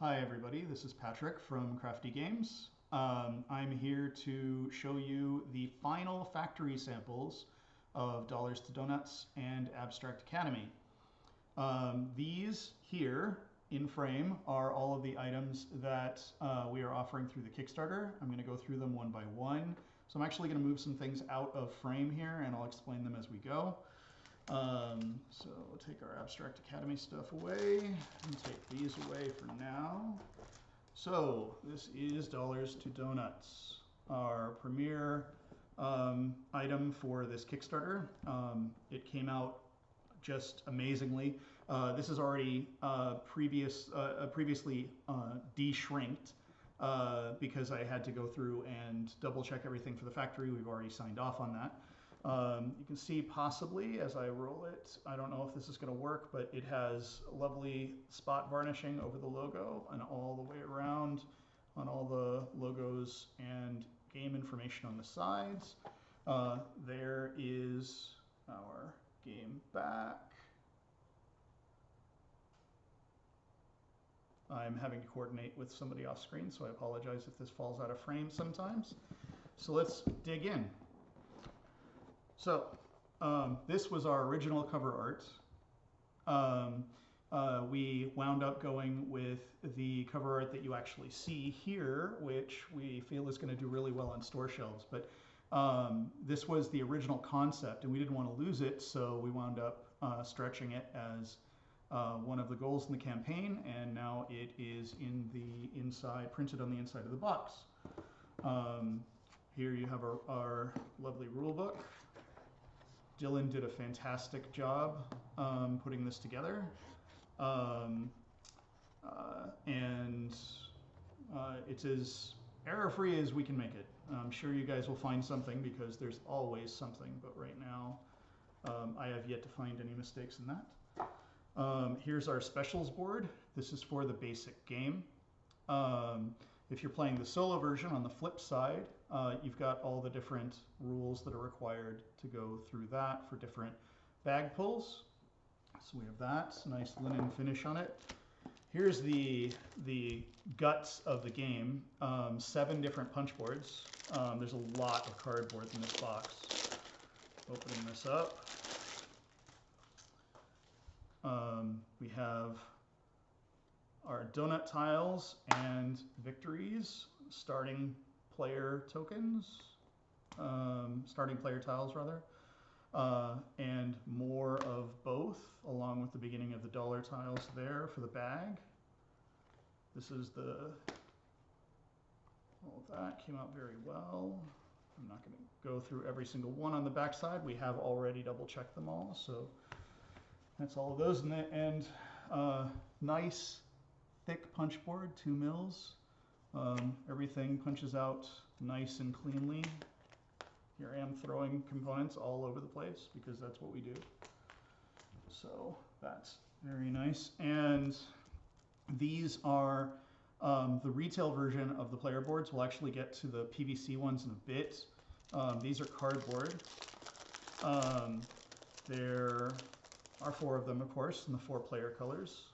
Hi everybody, this is Patrick from Crafty Games. I'm here to show you the final factory samples of Dollars to Donuts and Abstract Academy. These here in frame are all of the items that we are offering through the Kickstarter. I'm going to go through them one by one. So I'm actually going to move some things out of frame here and I'll explain them as we go. So we'll take our Abstract Academy stuff away and take these away for now. So this is Dollars to Donuts, our premier item for this Kickstarter. It came out just amazingly. This is already previously de-shrinked because I had to go through and double check everything for the factory. We've already signed off on that. You can see possibly as I roll it, I don't know if this is going to work, but it has lovely spot varnishing over the logo and all the way around on all the logos and game information on the sides. There is our game back. I'm having to coordinate with somebody off screen, so I apologize if this falls out of frame sometimes. So let's dig in. So this was our original cover art. We wound up going with the cover art that you actually see here, which we feel is going to do really well on store shelves. But this was the original concept, and we didn't want to lose it, so we wound up stretching it as one of the goals in the campaign, and now it is in the inside, printed on the inside of the box. Here you have our lovely rule book. Dylan did a fantastic job putting this together. It's as error-free as we can make it. I'm sure you guys will find something because there's always something, but right now I have yet to find any mistakes in that. Here's our specials board. This is for the basic game. If you're playing the solo version on the flip side, you've got all the different rules that are required to go through that for different bag pulls. So we have that, nice linen finish on it. Here's the guts of the game, 7 different punch boards. There's a lot of cardboard in this box. Opening this up. We have our donut tiles and victories, starting player tokens, starting player tiles rather, and more of both, along with the beginning of the dollar tiles there for the bag. This is all of that came out very well. I'm not going to go through every single one on the back side. We have already double checked them all, so that's all of those. And nice thick punch board, 2 mils. Everything punches out nice and cleanly. Here I am throwing components all over the place because that's what we do. So that's very nice. And these are the retail version of the player boards. We'll actually get to the PVC ones in a bit. These are cardboard. There are 4 of them, of course, in the 4 player colors.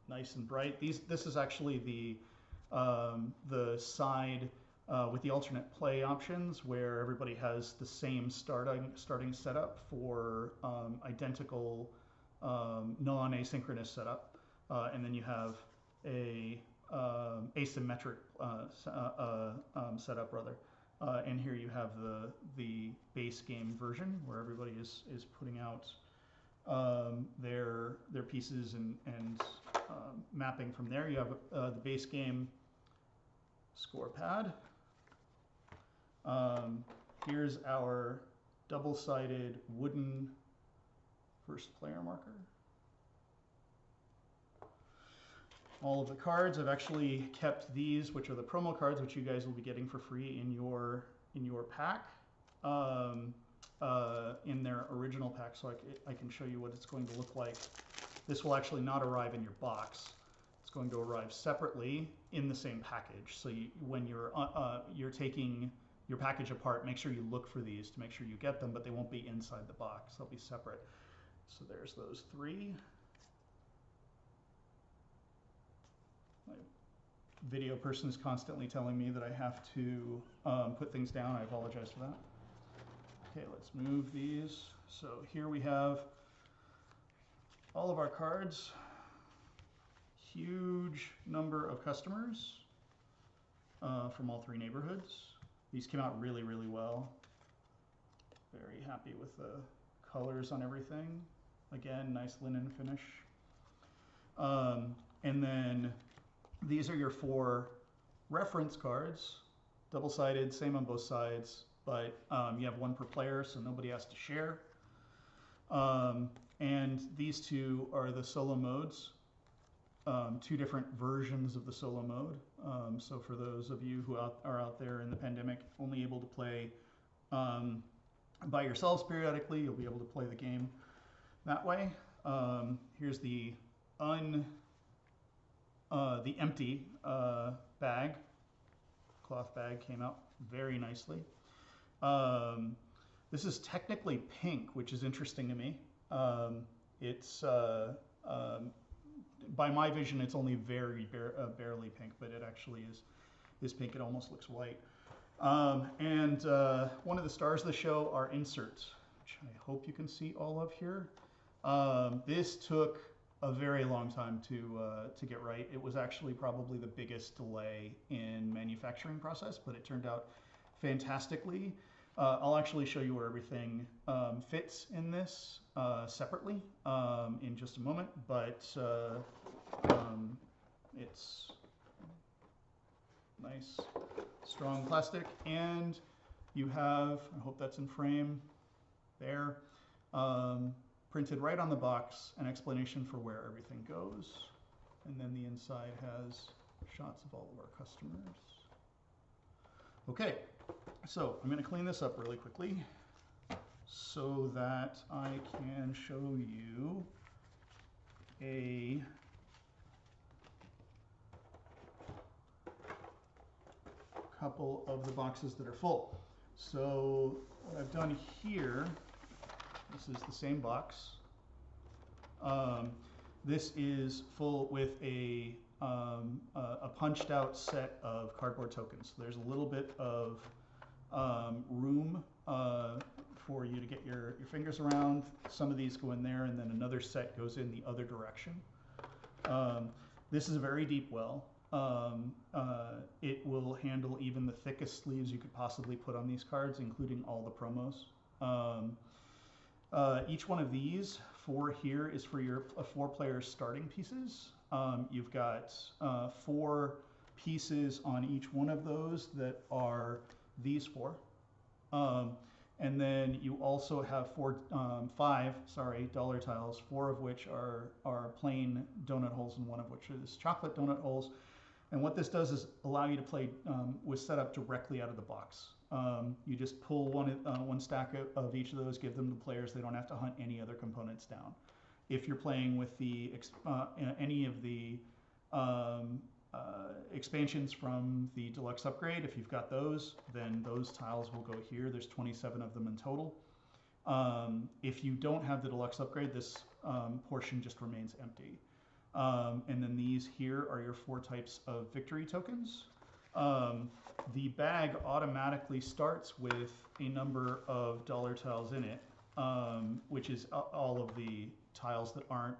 Nice and bright. This is actually the side with the alternate play options where everybody has the same starting setup for identical non-asynchronous setup, and then you have a asymmetric setup rather. And here you have the base game version where everybody is putting out their pieces and mapping from there. You have the base game score pad. Here's our double-sided wooden first player marker. All of the cards, I've actually kept these, which are the promo cards, which you guys will be getting for free in your pack, in their original pack, so I can show you what it's going to look like. This will actually not arrive in your box. It's going to arrive separately in the same package. So when you're taking your package apart, make sure you look for these to make sure you get them, but they won't be inside the box. They'll be separate. So there's those 3. video person is constantly telling me that I have to put things down. I apologize for that. Okay, let's move these. So here we have all of our cards. Huge number of customers from all three neighborhoods. These came out really, really well. Very happy with the colors on everything. Again, nice linen finish. And then these are your 4 reference cards, double-sided, same on both sides, but you have 1 per player, so nobody has to share. And these 2 are the solo modes, 2 different versions of the solo mode. So for those of you who are out there in the pandemic, only able to play by yourselves periodically, you'll be able to play the game that way. Here's the empty bag. Cloth bag came out very nicely. This is technically pink, which is interesting to me. It's by my vision, it's only very barely pink, but it actually is pink. It almost looks white. And one of the stars of the show are inserts, which I hope you can see all of here. This took a very long time to get right. It was actually probably the biggest delay in manufacturing process, but it turned out fantastically. I'll actually show you where everything fits in this separately in just a moment, but it's nice, strong plastic, and you have, I hope that's in frame there, printed right on the box, an explanation for where everything goes. And then the inside has shots of all of our customers. Okay, so I'm going to clean this up really quickly so that I can show you a couple of the boxes that are full. So what I've done here, this is the same box. This is full with a punched out set of cardboard tokens. So there's a little bit of room for you to get your fingers around. Some of these go in there, and then another set goes in the other direction. This is a very deep well. It will handle even the thickest sleeves you could possibly put on these cards, including all the promos. Each one of these 4 here is for your 4-player starting pieces. You've got 4 pieces on each one of those that are these 4. And then you also have 5 dollar tiles, 4 of which are plain donut holes and 1 of which is chocolate donut holes. And what this does is allow you to play with setup directly out of the box. You just pull one stack of each of those, give them to players. They don't have to hunt any other components down. If you're playing with the any of the expansions from the Deluxe upgrade, if you've got those, then those tiles will go here. There's 27 of them in total. If you don't have the Deluxe upgrade, this portion just remains empty. And then these here are your 4 types of victory tokens. The bag automatically starts with a number of dollar tiles in it, which is all of the tiles that aren't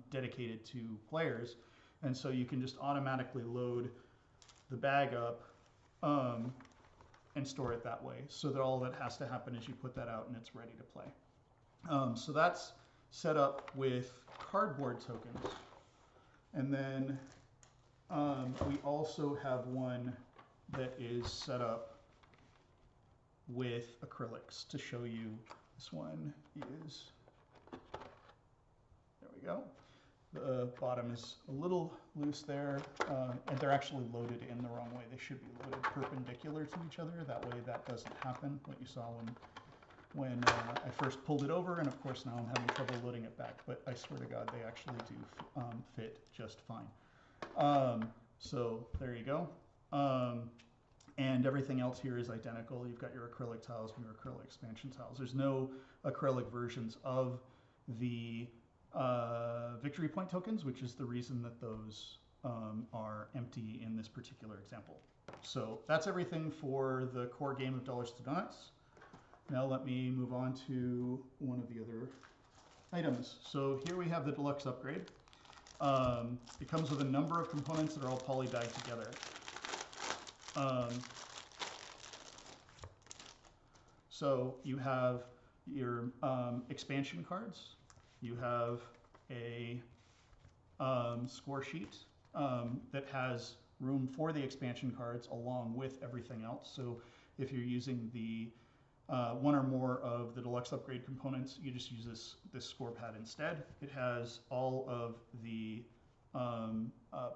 dedicated to players. And so you can just automatically load the bag up and store it that way, so that all that has to happen is you put that out and it's ready to play. So that's set up with cardboard tokens. And then we also have one that is set up with acrylics to show you. This one is, there we go. The bottom is a little loose there, and they're actually loaded in the wrong way. They should be loaded perpendicular to each other. That way that doesn't happen, what you saw when I first pulled it over, and of course now I'm having trouble loading it back, but I swear to God, they actually do fit just fine. So there you go. And everything else here is identical. You've got your acrylic tiles and your acrylic expansion tiles. There's no acrylic versions of the victory point tokens, which is the reason that those are empty in this particular example. So that's everything for the core game of Dollars to Donuts. Now let me move on to one of the other items. So here we have the Deluxe upgrade. It comes with a number of components that are all poly-dyed together. So you have your expansion cards. You have a score sheet that has room for the expansion cards along with everything else. So if you're using the one or more of the Deluxe upgrade components, you just use this score pad instead. It has all of the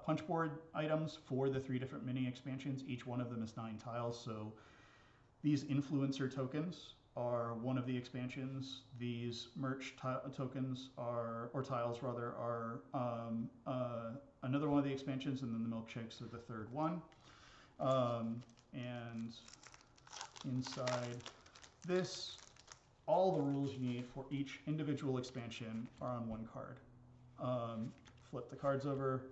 punch board items for the 3 different mini expansions. Each one of them is 9 tiles. So these influencer tokens are one of the expansions. These merch tokens are, or tiles rather, are another one of the expansions, and then the milkshakes are the third one. And inside this, all the rules you need for each individual expansion are on one card. Flip the cards over,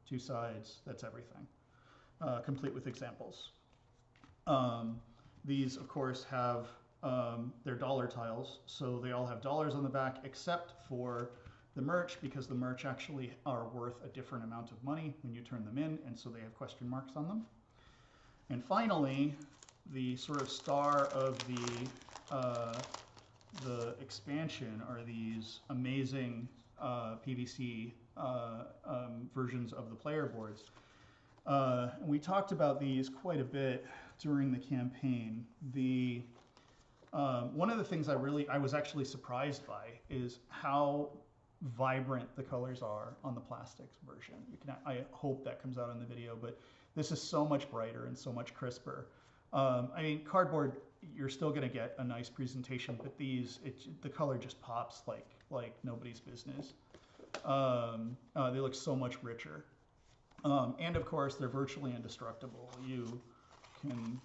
2 sides, that's everything. Complete with examples. These, of course, have their dollar tiles, so they all have dollars on the back except for the merch, because the merch actually are worth a different amount of money when you turn them in, and so they have question marks on them. And finally, the sort of star of the expansion are these amazing PVC versions of the player boards. We talked about these quite a bit during the campaign. One of the things I was actually surprised by is how vibrant the colors are on the plastics version. I hope that comes out in the video, but this is so much brighter and so much crisper. I mean, cardboard, you're still going to get a nice presentation, but these, the color just pops like nobody's business. They look so much richer. And of course, they're virtually indestructible. You can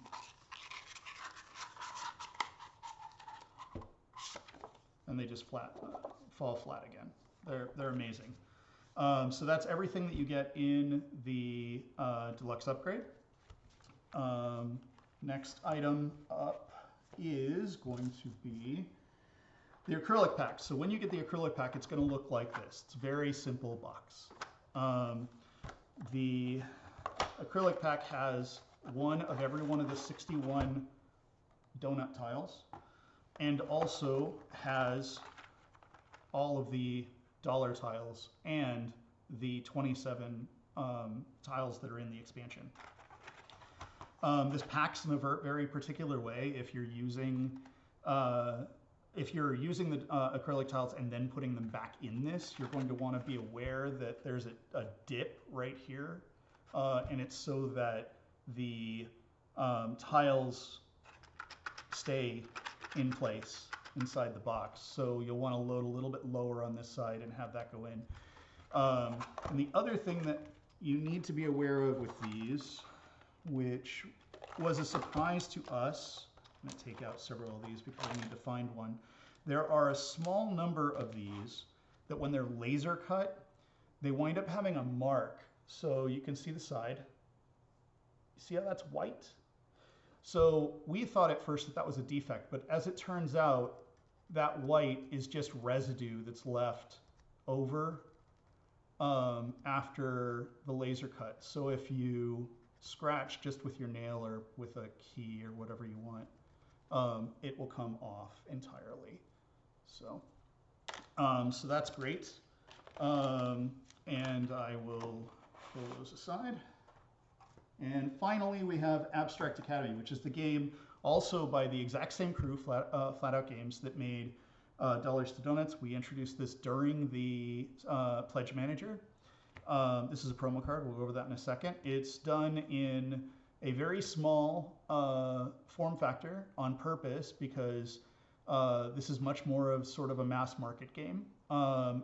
and they just fall flat again. They're amazing. So that's everything that you get in the Deluxe upgrade. Next item up is going to be the acrylic pack. So when you get the acrylic pack, it's going to look like this. It's a very simple box. The acrylic pack has one of every one of the 61 donut tiles, and also has all of the dollar tiles and the 27 tiles that are in the expansion. This packs in a very particular way. If you're using the acrylic tiles and then putting them back in this, you're going to want to be aware that there's a dip right here, and it's so that the tiles stay in place inside the box. So you'll want to load a little bit lower on this side and have that go in. And the other thing that you need to be aware of with these, which was a surprise to us, I'm going to take out several of these because I need to find one. There are a small number of these that when they're laser cut, they wind up having a mark. So you can see the side. See how that's white? So we thought at first that that was a defect, but as it turns out, that white is just residue that's left over after the laser cut. So if you scratch just with your nail or with a key or whatever you want, it will come off entirely. So, so that's great. And I will pull those aside. And finally, we have Abstract Academy, which is the game also by the exact same crew, Flat Out Games, that made Dollars to Donuts. We introduced this during the Pledge Manager. This is a promo card. We'll go over that in a second. It's done in a very small form factor on purpose because this is much more of sort of a mass market game,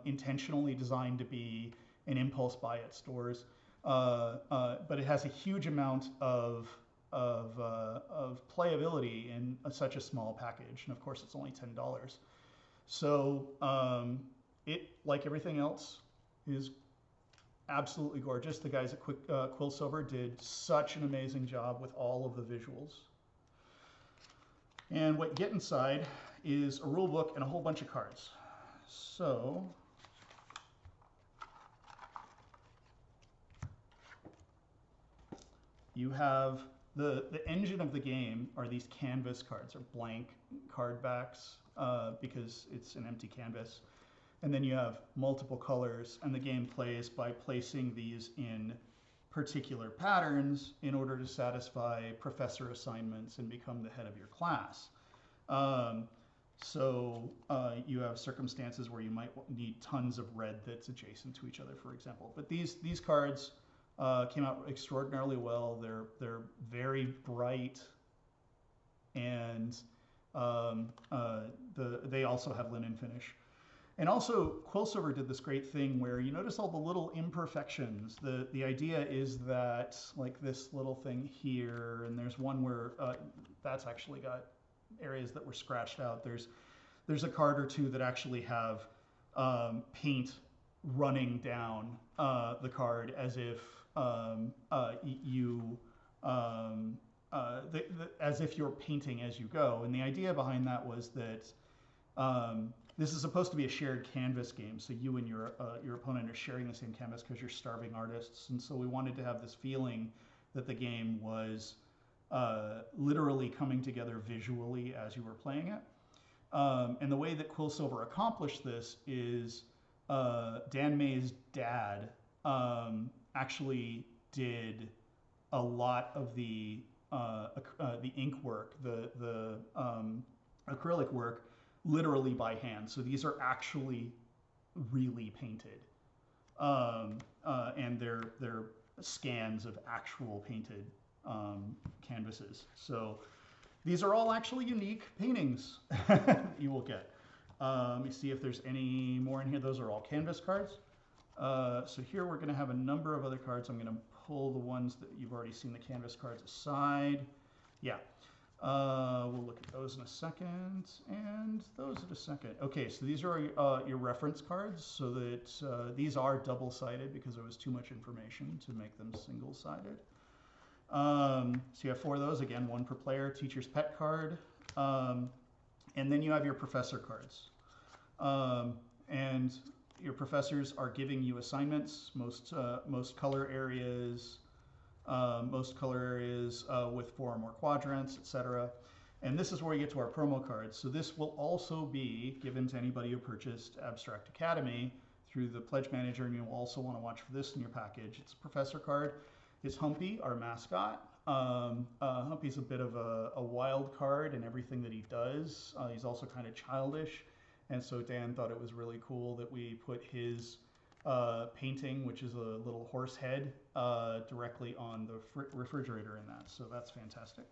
intentionally designed to be an impulse buy at stores. But it has a huge amount of playability in such a small package, and of course it's only $10. So it, like everything else, is absolutely gorgeous. The guys at Quillsilver did such an amazing job with all of the visuals. And what you get inside is a rule book and a whole bunch of cards. So you have the engine of the game are these canvas cards, or blank card backs, because it's an empty canvas. And then you have multiple colors, and the game plays by placing these in particular patterns in order to satisfy professor assignments and become the head of your class. So you have circumstances where you might need tons of red that's adjacent to each other, for example. But these cards came out extraordinarily well. They're very bright, and they also have linen finish. And also, Quillsilver did this great thing where you notice all the little imperfections. The idea is that, like this little thing here, and there's one where that's actually got areas that were scratched out. There's a card or two that actually have paint running down the card as if as if you're painting as you go. And the idea behind that was that this is supposed to be a shared canvas game, so you and your opponent are sharing the same canvas because you're starving artists. And so we wanted to have this feeling that the game was literally coming together visually as you were playing it. And the way that Quillsilver accomplished this is Dan May's dad actually did a lot of the ink work, the acrylic work, literally by hand. So these are actually really painted, and they're scans of actual painted canvases. So these are all actually unique paintings that you will get. Let me see if there's any more in here. Those are all canvas cards. So here we're going to have a number of other cards. I'm going to pull the ones that you've already seen the canvas cards aside. Yeah. We'll look at those in a second, and those in a second. Okay, so these are your reference cards, so that these are double-sided because there was too much information to make them single-sided. So you have 4 of those, again, 1 per player, teacher's pet card, and then you have your professor cards. And your professors are giving you assignments, most color areas, with 4 or more quadrants, etc. And this is where you get to our promo cards. So this will also be given to anybody who purchased Abstract Academy through the Pledge Manager, and you'll also want to watch for this in your package. It's a professor card. It's Humpy, our mascot. Humpy's a bit of a wild card in everything that he does. He's also kind of childish, and so Dan thought it was really cool that we put his painting, which is a little horse head, directly on the refrigerator in that. So that's fantastic.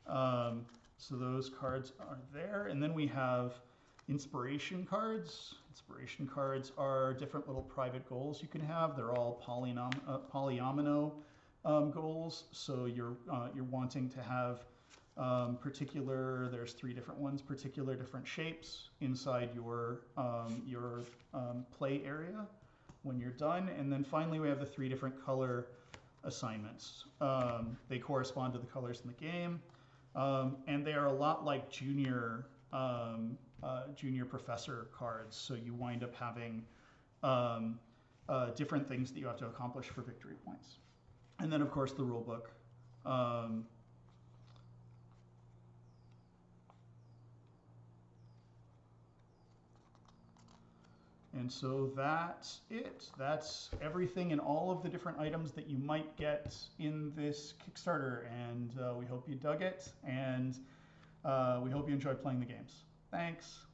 So those cards are there. And then we have inspiration cards. Inspiration cards are different little private goals you can have. They're all polyomino goals. So you're wanting to have there's 3 different ones, particular different shapes inside your play area when you're done. And then finally we have the 3 different color assignments. They correspond to the colors in the game, and they are a lot like junior professor cards. So you wind up having different things that you have to accomplish for victory points. And then of course the rule book. And so that's it. That's everything and all of the different items that you might get in this Kickstarter. And we hope you dug it, and we hope you enjoyed playing the games. Thanks.